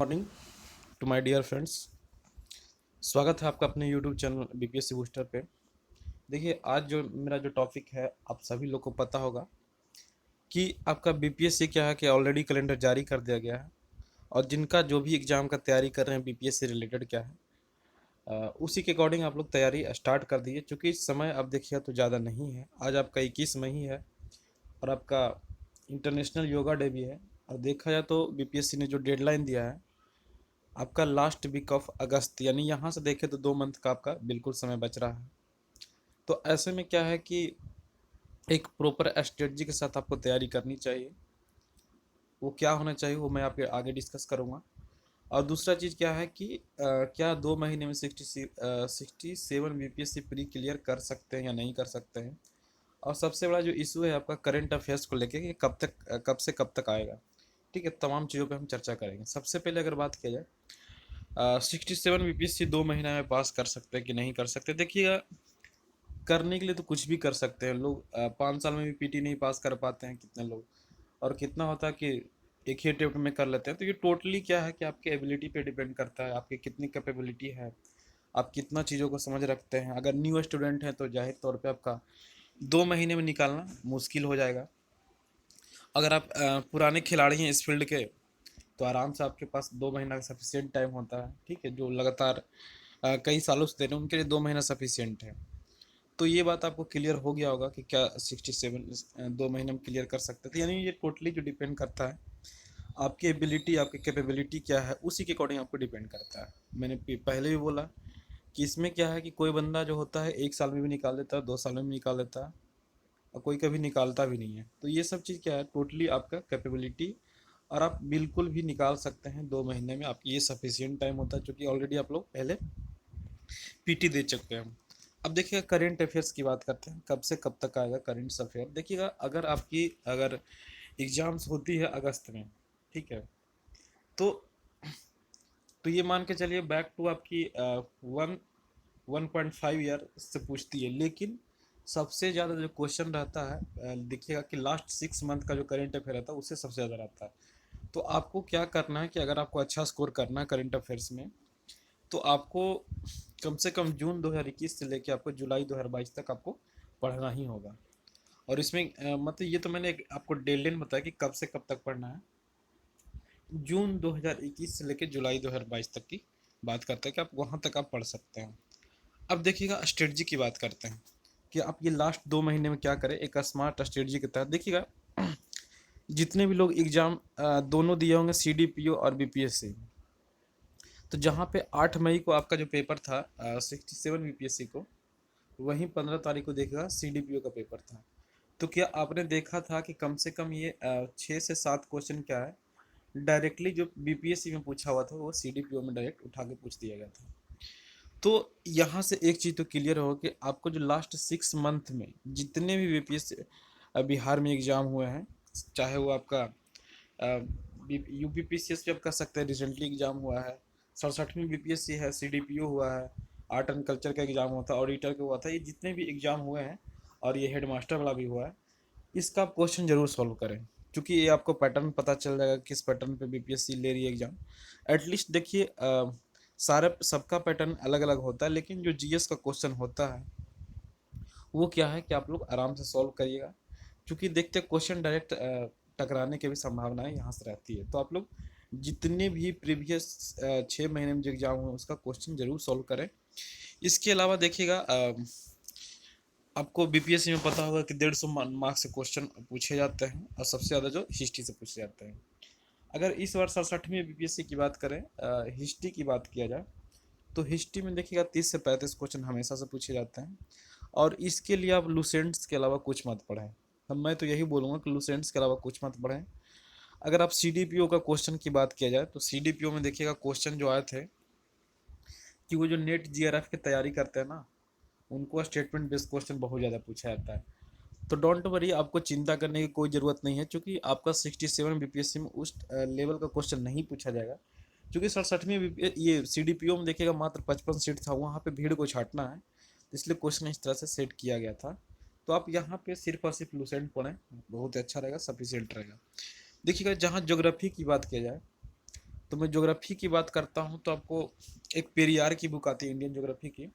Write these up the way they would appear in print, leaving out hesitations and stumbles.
Morning to my dear friends. स्वागत है आपका अपने यूट्यूब चैनल बीपीएससी बूस्टर पे। देखिए, आज जो मेरा जो टॉपिक है आप सभी लोग को पता होगा कि आपका बीपीएससी क्या है कि ऑलरेडी कैलेंडर जारी कर दिया गया है और जिनका जो भी एग्ज़ाम का तैयारी कर रहे हैं बीपीएससी रिलेटेड क्या है, उसी के अकॉर्डिंग आप लोग तैयारी स्टार्ट कर दीजिए। चूँकि समय अब देखिए तो ज़्यादा नहीं है। आज आपका 21 मई ही है और आपका इंटरनेशनल योगा डे भी है। और देखा जाए तो बीपीएससी ने जो डेडलाइन दिया है आपका लास्ट वीक ऑफ अगस्त, यानी यहाँ से देखें तो 2 मंथ का आपका बिल्कुल समय बच रहा है। तो ऐसे में क्या है कि एक प्रॉपर स्ट्रेटजी के साथ आपको तैयारी करनी चाहिए। वो क्या होना चाहिए वो मैं आपके आगे डिस्कस करूँगा। और दूसरा चीज़ क्या है कि क्या 2 महीने में 67 बीपीएससी प्री क्लियर कर सकते हैं या नहीं कर सकते हैं। और सबसे बड़ा जो इशू है आपका करंट अफेयर्स को लेके कि कब से कब तक आएगा। ठीक है, तमाम चीज़ों पे हम चर्चा करेंगे। सबसे पहले अगर बात किया जाए 67 बीपीएससी 2 महीना में पास कर सकते हैं कि नहीं कर सकते। देखिएगा, करने के लिए तो कुछ भी कर सकते हैं लोग। 5 साल में भी पीटी नहीं पास कर पाते हैं कितने लोग, और कितना होता है कि एक ही अटेम्प्ट में कर लेते हैं। तो ये टोटली क्या है कि आपके एबिलिटी पे डिपेंड करता है, आपकी कितनी कैपेबिलिटी है, आप कितना चीज़ों को समझ रखते हैं। अगर न्यू स्टूडेंट हैं तो जाहिर तौर पे आपका 2 महीने में निकालना मुश्किल हो जाएगा। अगर आप पुराने खिलाड़ी हैं इस फील्ड के तो आराम से आपके पास 2 महीना का सफिशियंट टाइम होता है। ठीक है, जो लगातार कई सालों से दे रहे हैं उनके लिए 2 महीना सफिशियंट है। तो ये बात आपको क्लियर हो गया होगा कि क्या 67 2 महीने में क्लियर कर सकते थे। यानी ये टोटली जो डिपेंड करता है आपकी एबिलिटी, आपकी कैपेबिलिटी क्या है, उसी के अकॉर्डिंग आपको डिपेंड करता है। मैंने पहले भी बोला कि इसमें क्या है कि कोई बंदा जो होता है 1 साल में भी निकाल लेता है, 2 साल में भी निकाल लेता है, और कोई कभी निकालता भी नहीं है। तो ये सब चीज़ क्या है, टोटली आपका कैपेबिलिटी। और आप बिल्कुल भी निकाल सकते हैं 2 महीने में, आपकी ये सफिशियंट टाइम होता है क्योंकि ऑलरेडी आप लोग पहले पीटी दे चुके हैं। अब देखिएगा, करेंट अफेयर्स की बात करते हैं, कब से कब तक आएगा करेंट अफेयर। देखिएगा, अगर एग्जाम्स होती है अगस्त में, ठीक है, तो ये मान के चलिए बैक टू आपकी 1.5 ईयर से पूछती है। लेकिन सबसे ज़्यादा जो क्वेश्चन रहता है, देखिएगा कि लास्ट 6 मंथ का जो करेंट अफेयर रहता है उससे सबसे ज़्यादा रहता है। तो आपको क्या करना है कि अगर आपको अच्छा स्कोर करना है करेंट अफेयर्स में, तो आपको कम से कम जून 2021 से लेके आपको जुलाई 2022 तक आपको पढ़ना ही होगा। और इसमें मतलब ये तो मैंने आपको डेडलाइन बताया कि कब से कब तक पढ़ना है। जून 2021 से लेके जुलाई 2022 तक की बात करते हैं कि आप वहाँ तक आप पढ़ सकते हैं। अब देखिएगा, स्ट्रेटजी की बात करते हैं कि आप ये लास्ट 2 महीने में क्या करें एक स्मार्ट स्ट्रेटजी के तहत। देखिएगा, जितने भी लोग एग्जाम दोनों दिए होंगे, सीडीपीओ और बीपीएससी, तो जहाँ पे 8 मई को आपका जो पेपर था 67 बीपीएससी को, वहीं 15 तारीख को देखिएगा सीडीपीओ का पेपर था। तो क्या आपने देखा था कि कम से कम ये 6 से 7 क्वेश्चन क्या है डायरेक्टली जो बीपीएससी में पूछा हुआ था वो सीडीपीओ में डायरेक्ट उठा के पूछ दिया गया था। तो यहाँ से एक चीज़ तो क्लियर हो कि आपको जो लास्ट 6 मंथ में जितने भी बीपीएससी बिहार में एग्जाम हुए हैं, चाहे वो आपका यूपीपीसीएस भी आप कर सकते हैं, रिसेंटली एग्जाम हुआ है, 67वीं बीपीएससी है, सीडीपीओ हुआ है, आर्ट एंड कल्चर का एग्जाम हुआ था, ऑडिटर का हुआ था, ये जितने भी एग्जाम हुए हैं और ये हेडमास्टर वाला भी हुआ है, इसका आप क्वेश्चन जरूर सॉल्व करें। क्योंकि ये आपको पैटर्न पता चल जाएगा किस पैटर्न पे बीपीएससी ले रही है एग्जाम। एटलीस्ट देखिए, सारे सबका पैटर्न अलग अलग होता है, लेकिन जो जीएस का क्वेश्चन होता है वो क्या है कि आप लोग आराम से सॉल्व करिएगा। क्योंकि देखते क्वेश्चन डायरेक्ट टकराने की भी संभावनाएं यहाँ से रहती है। तो आप लोग जितने भी प्रीवियस 6 महीने में जो एग्जाम हुआ उसका क्वेश्चन जरूर सॉल्व करें। इसके अलावा देखिएगा, आपको बीपीएससी में पता होगा कि 150 मार्क्स से क्वेश्चन पूछे जाते हैं और सबसे ज़्यादा जो हिस्ट्री से पूछे जाते हैं। अगर इस बार 67वीं बीपीएससी की बात करें, हिस्ट्री की बात किया जाए, तो हिस्ट्री में देखिएगा 30 से 35 क्वेश्चन हमेशा से पूछे जाते हैं। और इसके लिए आप लूसेंट्स के अलावा कुछ मत पढ़ें। अब मैं तो यही बोलूँगा कि लूसेंट्स के अलावा कुछ मत पढ़ें। अगर आप सीडीपीओ का क्वेश्चन की बात किया जाए तो सीडीपीओ में देखिएगा क्वेश्चन जो आए थे कि वो जो नेट जीआरएफ की तैयारी करते हैं ना, उनको स्टेटमेंट बेस्ड क्वेश्चन बहुत ज़्यादा पूछा जाता है। तो डोंट वरी, आपको चिंता करने की कोई ज़रूरत नहीं है, क्योंकि आपका 67 बीपीएससी में उस लेवल का क्वेश्चन नहीं पूछा जाएगा। क्योंकि 67वीं ये सीडीपीओ में देखिएगा मात्र 55 सीट था, वहाँ पे भीड़ को छाटना है, इसलिए क्वेश्चन इस तरह से सेट किया गया था। तो आप यहाँ पे सिर्फ और सिर्फ लूसेंट पढ़ें, बहुत अच्छा रहेगा, सफिशियंट रहेगा। देखिएगा, जहाँ ज्योग्राफी की बात किया जाए तो मैं ज्योग्राफी की बात करता हूँ तो आपको एक पेरियार की बुक आती है इंडियन ज्योग्राफी की,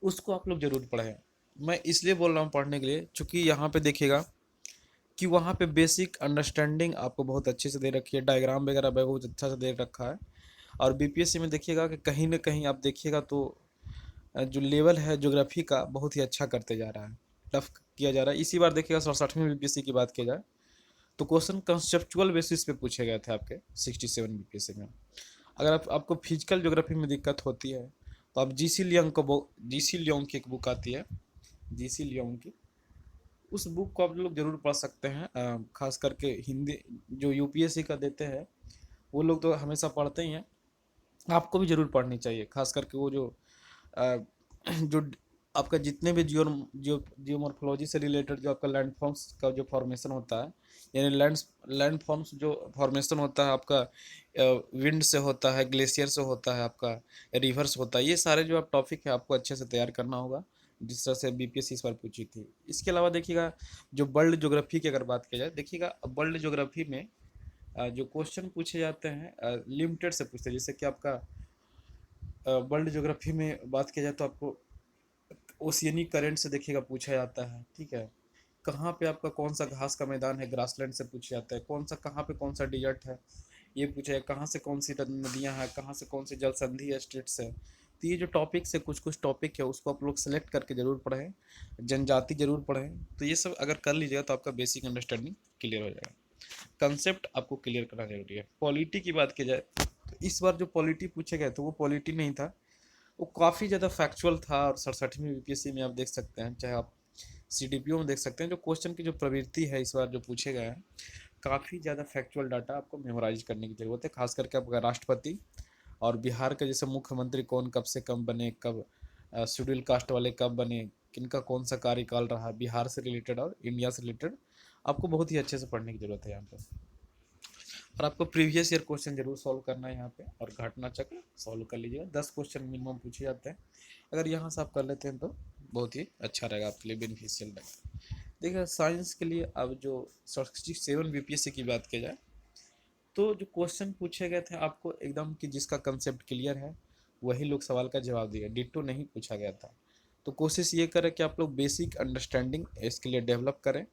उसको आप लोग जरूर पढ़ें। मैं इसलिए बोल रहा हूँ पढ़ने के लिए क्योंकि यहाँ पे देखिएगा कि वहाँ पे बेसिक अंडरस्टैंडिंग आपको बहुत अच्छे से दे रखी है, डायग्राम वगैरह बहुत अच्छा से दे रखा है। और बीपीएससी में देखिएगा कि कहीं ना कहीं आप देखिएगा तो जो लेवल है ज्योग्राफी का बहुत ही अच्छा करते जा रहा है, टफ किया जा रहा है। इसी बार देखिएगा 67वें बीपीएससी की बात की जाए तो क्वेश्चन कंसेप्चुअल बेसिस पे पूछे गए थे आपके 67 बीपीएससी में। अगर आपको फिजिकल ज्योग्राफी में दिक्कत होती है तो आप जीसी लियोंग की एक बुक आती है, जीसी लियोंग की, उस बुक को आप लोग जरूर पढ़ सकते हैं। खास करके हिंदी जो यूपीएससी का देते हैं वो लोग तो हमेशा पढ़ते ही हैं, आपको भी जरूर पढ़नी चाहिए। खास करके वो जो अ, जो आपका जितने भी जियोमॉर्फोलॉजी से रिलेटेड जो आपका लैंड फॉर्म्स का जो फॉर्मेशन होता है, यानी लैंड फॉर्म्स जो फॉर्मेशन होता है आपका विंड से होता है, ग्लेशियर से होता है, आपका रिवर्स होता है, ये सारे जो आप टॉपिक है आपको अच्छे से तैयार करना होगा, जिस तरह से बीपीएससी इस बार पूछी थी। इसके अलावा देखिएगा जो वर्ल्ड ज्योग्राफी की अगर बात की जाए, देखिएगा वर्ल्ड ज्योग्राफी में जो क्वेश्चन पूछे जाते हैं लिमिटेड से पूछते हैं। जैसे कि आपका वर्ल्ड ज्योग्राफी में बात की जाए तो आपको ओशियनिक करंट से देखिएगा पूछा जाता है, ठीक है। कहाँ पे आपका कौन सा घास का मैदान है, ग्रासलैंड से पूछा जाता है। कौन सा कहाँ पे कौन सा डिजर्ट है, ये पूछा है। कहाँ से कौन सी नदियाँ हैं, कहाँ से कौन सी जल संधि है, स्टेट्स है। तो ये जो टॉपिक से कुछ कुछ टॉपिक है उसको आप लोग सेलेक्ट करके जरूर पढ़ें, जनजाति जरूर पढ़ें। तो ये सब अगर कर लीजिएगा तो आपका बेसिक अंडरस्टैंडिंग क्लियर हो जाएगा, कंसेप्ट आपको क्लियर करना जरूरी है। पॉलिटी की बात की जाए तो इस बार जो पॉलिटी पूछे गए थे वो पॉलिटी नहीं था, वो काफ़ी ज़्यादा फैक्चुअल था। और 67वीं बीपीएससी में आप देख सकते हैं, चाहे आप सीडीपीओ में देख सकते हैं, जो क्वेश्चन की जो प्रवृत्ति है इस बार जो पूछे गए हैं काफ़ी ज़्यादा फैक्चुअल डाटा आपको मेमोराइज करने की ज़रूरत है। खास करके आपका राष्ट्रपति और बिहार के जैसे मुख्यमंत्री कौन कब से कब बने, कब शेड्यूल कास्ट वाले कब बने, किनका कौन सा कार्यकाल रहा, बिहार से रिलेटेड और इंडिया से रिलेटेड आपको बहुत ही अच्छे से पढ़ने की ज़रूरत है यहाँ पर। और आपको प्रीवियस ईयर क्वेश्चन जरूर सॉल्व करना है यहाँ पे, और घटना चक्र सॉल्व कर लीजिएगा। 10 क्वेश्चन मिनिमम पूछे जाते हैं, अगर यहाँ से आप कर लेते हैं तो बहुत ही अच्छा रहेगा, आपके लिए बेनिफिशियल रहेगा। देखिए साइंस के लिए अब जो 67 बीपीएससी की बात की जाए तो जो क्वेश्चन पूछे गए थे आपको एकदम कि जिसका कंसेप्ट क्लियर है वही लोग सवाल का जवाब दिए, डिट्टो नहीं पूछा गया था। तो कोशिश ये करें कि आप लोग बेसिक अंडरस्टैंडिंग इसके लिए डेवलप करें।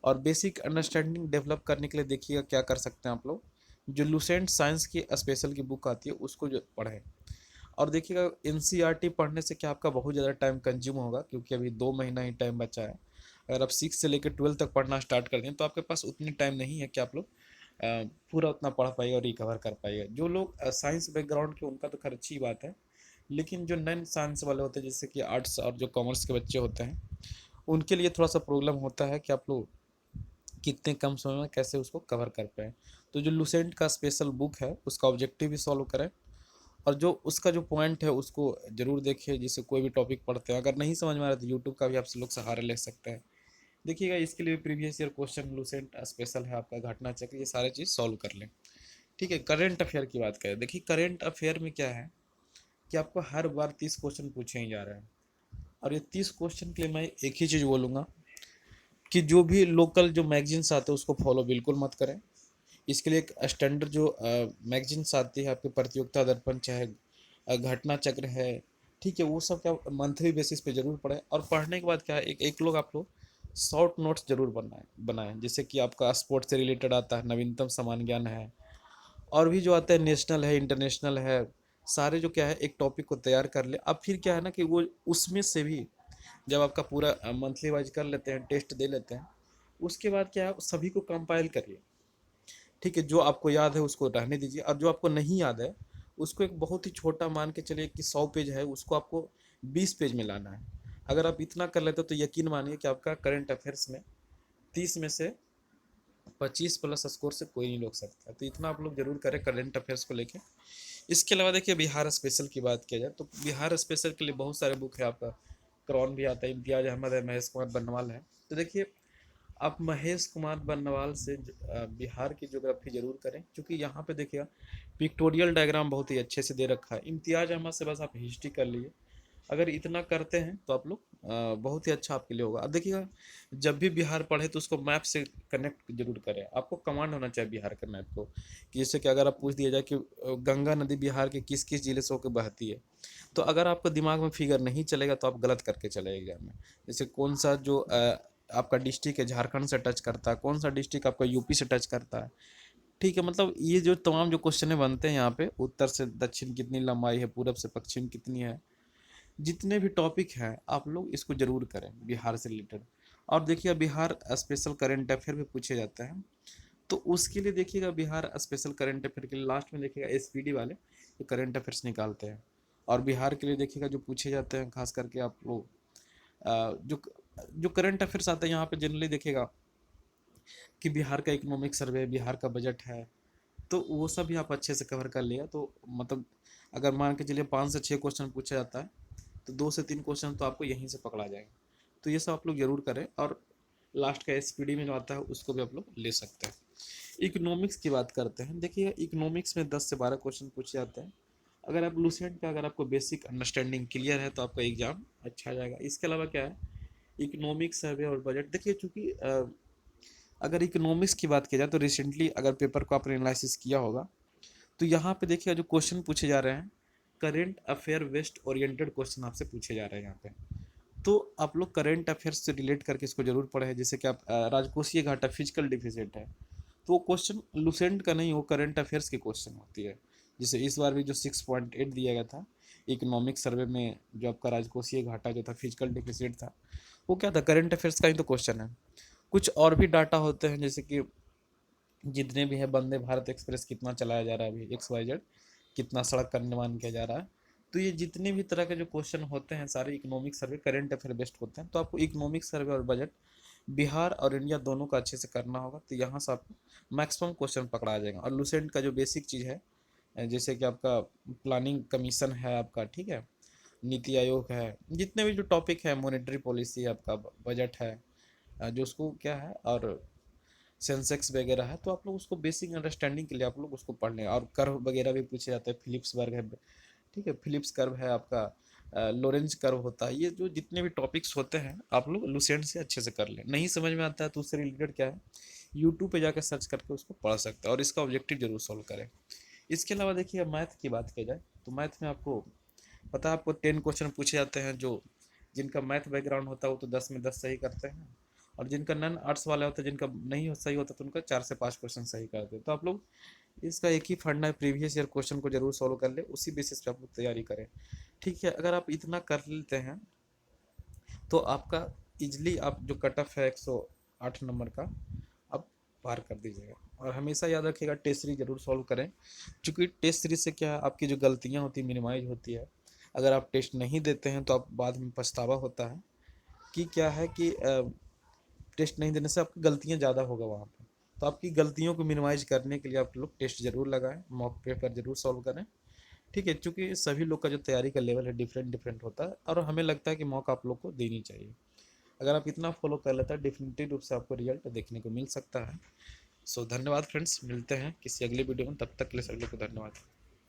और बेसिक अंडरस्टैंडिंग डेवलप करने के लिए देखिएगा क्या कर सकते हैं आप लोग, जो लुसेंट साइंस की स्पेशल की बुक आती है उसको जो पढ़ें। और देखिएगा एनसीईआरटी पढ़ने से क्या आपका बहुत ज़्यादा टाइम कंज्यूम होगा, क्योंकि अभी 2 महीना ही टाइम बचा है। अगर आप 6 से लेकर 12 तक पढ़ना स्टार्ट कर दें तो आपके पास उतनी टाइम नहीं है कि आप लोग पूरा उतना पढ़ पाइए और रिकवर कर पाइए। जो लोग साइंस बैकग्राउंड के उनका तो खैर अच्छी बात है, लेकिन जो नॉन साइंस वाले होते हैं जैसे कि आर्ट्स और जो कॉमर्स के बच्चे होते हैं उनके लिए थोड़ा सा प्रॉब्लम होता है कि आप लोग कितने कम समय में कैसे उसको कवर कर पाएँ। तो जो लुसेंट का स्पेशल बुक है उसका ऑब्जेक्टिव भी सॉल्व करें, और जो उसका जो पॉइंट है उसको ज़रूर देखिए। जिससे कोई भी टॉपिक पढ़ते हैं अगर नहीं समझ में आ रहा तो यूट्यूब का भी आप लोग सहारा ले सकते हैं। देखिएगा इसके लिए previous year question Lucent special है, आपका घटना चक्र, ये सारे चीज़ सॉल्व कर लें, ठीक है। करेंट अफेयर की बात करें, देखिए करेंट अफेयर में क्या है कि आपको हर बार 30 क्वेश्चन पूछे ही जा रहे हैं। और ये 30 क्वेश्चन के लिए मैं एक ही चीज़ बोलूँगा कि जो भी लोकल जो मैगजीन्स आते हैं उसको फॉलो बिल्कुल मत करें। इसके लिए एक स्टैंडर्ड जो मैगजीन्स आती है आपके, प्रतियोगिता दर्पण चाहे घटना चक्र है, ठीक है, वो सब क्या मंथली बेसिस पे जरूर पढ़ें। और पढ़ने के बाद क्या है, एक लोग आप लोग शॉर्ट नोट्स जरूर बनाएं। जैसे कि आपका स्पोर्ट्स से रिलेटेड आता है, नवीनतम समान ज्ञान है, और भी जो आता है नेशनल है, इंटरनेशनल है, सारे जो क्या है एक टॉपिक को तैयार कर ले। अब फिर क्या है ना कि वो उसमें से भी जब आपका पूरा मंथली वाइज कर लेते हैं, टेस्ट दे लेते हैं, उसके बाद क्या है सभी को कंपाइल करिए, ठीक है। जो आपको याद है उसको रहने दीजिए, और जो आपको नहीं याद है उसको एक बहुत ही छोटा मान के चलिए कि 100 पेज है उसको आपको 20 पेज में लाना है। अगर आप इतना कर लेते हो तो यकीन मानिए कि आपका करंट अफेयर्स में 30 में से 25 प्लस स्कोर से कोई नहीं रोक सकता। तो इतना आप लोग जरूर करें करंट अफेयर्स को लेके। इसके अलावा देखिए बिहार स्पेशल की बात किया जाए तो बिहार स्पेशल के लिए बहुत सारे बुक है, आपका क्रॉन भी आता है, इम्तियाज अहमद है, महेश कुमार बर्नवाल है। तो देखिए आप महेश कुमार बर्नवाल से बिहार की ज्योग्राफी जरूर करें, क्योंकि यहाँ पे देखिएगा पिक्टोरियल डायग्राम बहुत ही अच्छे से दे रखा है। इम्तियाज अहमद से बस आप हिस्ट्री कर लीजिए, अगर इतना करते हैं तो आप लोग बहुत ही अच्छा आपके लिए होगा। अब देखिएगा, जब भी बिहार पढ़े तो उसको मैप से कनेक्ट जरूर करें। आपको कमांड होना चाहिए बिहार के मैप को, कि जैसे कि अगर आप पूछ दिया जाए कि गंगा नदी बिहार के किस किस जिले से होकर बहती है, तो अगर आपको दिमाग में फिगर नहीं चलेगा तो आप गलत करके चले एग्जाम में। जैसे कौन सा जो आपका डिस्ट्रिक्ट है झारखंड से टच करता है, कौन सा डिस्ट्रिक्ट आपका यूपी से टच करता है, ठीक है। मतलब ये जो तमाम जो क्वेश्चन बनते हैं यहाँ पे, उत्तर से दक्षिण कितनी लंबाई है, पूरब से पश्चिम कितनी है, जितने भी टॉपिक हैं आप लोग इसको जरूर करें बिहार से रिलेटेड। और देखिए बिहार स्पेशल करंट अफेयर भी पूछे जाते हैं, तो उसके लिए देखिएगा बिहार स्पेशल करंट अफेयर के लिए लास्ट में देखिएगा एसपीडी वाले जो करंट अफेयर्स निकालते हैं। और बिहार के लिए देखिएगा जो पूछे जाते हैं खास करके आप लोग जो जो करंट अफेयर्स आते हैं यहाँ पे जनरली देखिएगा कि बिहार का इकोनॉमिक सर्वे, बिहार का बजट है, तो वो सब भी आप अच्छे से कवर कर लिया तो मतलब अगर मान के चलिए 5 से 6 क्वेश्चन पूछा जाता है तो 2 से 3 क्वेश्चन तो आपको यहीं से पकड़ा जाएगा। तो ये सब आप लोग जरूर करें, और लास्ट का एसपीडी में जो आता है उसको भी आप लोग ले सकते हैं। इकोनॉमिक्स की बात करते हैं। देखिए इकोनॉमिक्स में 10 से 12 क्वेश्चन पूछे जाते हैं। अगर आप लूसेंट का अगर आपको बेसिक अंडरस्टैंडिंग क्लियर है तो आपका एग्जाम अच्छा जाएगा। इसके अलावा क्या है, इकोनॉमिक्स सर्वे और बजट, देखिए चूँकि अगर इकोनॉमिक्स की बात की जाए तो रिसेंटली अगर पेपर को आपने एनालिसिस किया होगा तो यहाँ पे देखिए जो क्वेश्चन पूछे जा रहे हैं current affair west oriented question आपसे पूछे जा रहे हैं यहाँ पे। तो आप लोग करेंट अफेयर्स से रिलेट करके इसको जरूर पढ़ें। जैसे कि आप राजकोषीय घाटा फिजिकल डिफिसिट है, तो वो क्वेश्चन लुसेंट का नहीं, वो करंट अफेयर्स के क्वेश्चन होती है। जैसे इस बार भी जो 6.8 दिया गया था इकोनॉमिक सर्वे में, जो आपका राजकोषीय घाटा जो था फिजिकल डिफिसिट था, वो क्या था, करंट अफेयर्स का ही तो क्वेश्चन है। कुछ और भी डाटा होते हैं, जैसे कि जितने भी है वंदे भारत एक्सप्रेस कितना चलाया जा रहा है अभी, XYZ कितना सड़क का निर्माण किया जा रहा है, तो ये जितने भी तरह के जो क्वेश्चन होते हैं सारे economic survey current affair based होते हैं। तो आपको इकोनॉमिक सर्वे और बजट बिहार और इंडिया दोनों का अच्छे से करना होगा, तो यहाँ से आपको मैक्सिमम क्वेश्चन पकड़ा जाएगा। और लुसेंट का जो बेसिक चीज़ है, जैसे कि आपका प्लानिंग कमीशन है आपका, ठीक है, नीति आयोग है, जितने भी जो टॉपिक है, मॉनेटरी पॉलिसी आपका, बजट है, जो उसको क्या है, और सेंसेक्स वगैरह है, तो आप लोग उसको बेसिक अंडरस्टैंडिंग के लिए आप लोग उसको पढ़ लें। और कर्व वगैरह भी पूछे जाते हैं, फिलिप्स वर्ग है, ठीक है, फिलिप्स कर्व है आपका, लोरेंज कर्व होता है, ये जो जितने भी टॉपिक्स होते हैं आप लोग लुसेंट से अच्छे से कर लें। नहीं समझ में आता है तो उससे रिलेटेड क्या है, यूट्यूब पे जाकर सर्च करके उसको पढ़ सकते हैं, और इसका ऑब्जेक्टिव जरूर सॉल्व करें। इसके अलावा देखिए मैथ की बात की जाए तो मैथ में आपको पता है, आपको 10 क्वेश्चन पूछे जाते हैं। जो जिनका मैथ बैकग्राउंड होता है वो तो 10 में 10 सही करते हैं, और जिनका नॉन आर्ट्स वाला होता है, जिनका नहीं सही होता तो उनका 4 से 5 क्वेश्चन सही करते हैं। तो आप लोग इसका एक ही फंडा है, प्रीवियस ईयर क्वेश्चन को जरूर सॉल्व कर ले, उसी बेसिस पे आप लोग तैयारी करें, ठीक है। अगर आप इतना कर लेते हैं तो आपका इजली आप जो कट ऑफ है 108 नंबर का, आप पार कर दीजिएगा। और हमेशा याद रखिएगा टेस्ट सीरीज जरूर सॉल्व करें, क्योंकि टेस्ट सीरीज से क्या है, आपकी जो गलतियाँ होती है मिनिमाइज होती है। अगर आप टेस्ट नहीं देते हैं तो आप बाद में पछतावा होता है कि क्या है कि टेस्ट नहीं देने से आपकी गलतियाँ ज़्यादा होगा वहाँ पे। तो आपकी गलतियों को मिनिमाइज करने के लिए आप लोग टेस्ट जरूर लगाएं, मॉक पेपर जरूर सॉल्व करें, ठीक है। क्योंकि सभी लोग का जो तैयारी का लेवल है डिफरेंट डिफरेंट होता है, और हमें लगता है कि मौका आप लोग को देनी चाहिए। अगर आप इतना फॉलो कर लेते हैं डेफिनेटली रूप से आपको रिजल्ट देखने को मिल सकता है। सो धन्यवाद फ्रेंड्स, मिलते हैं किसी अगले वीडियो में, तब तक के लिए सभी लोग को धन्यवाद।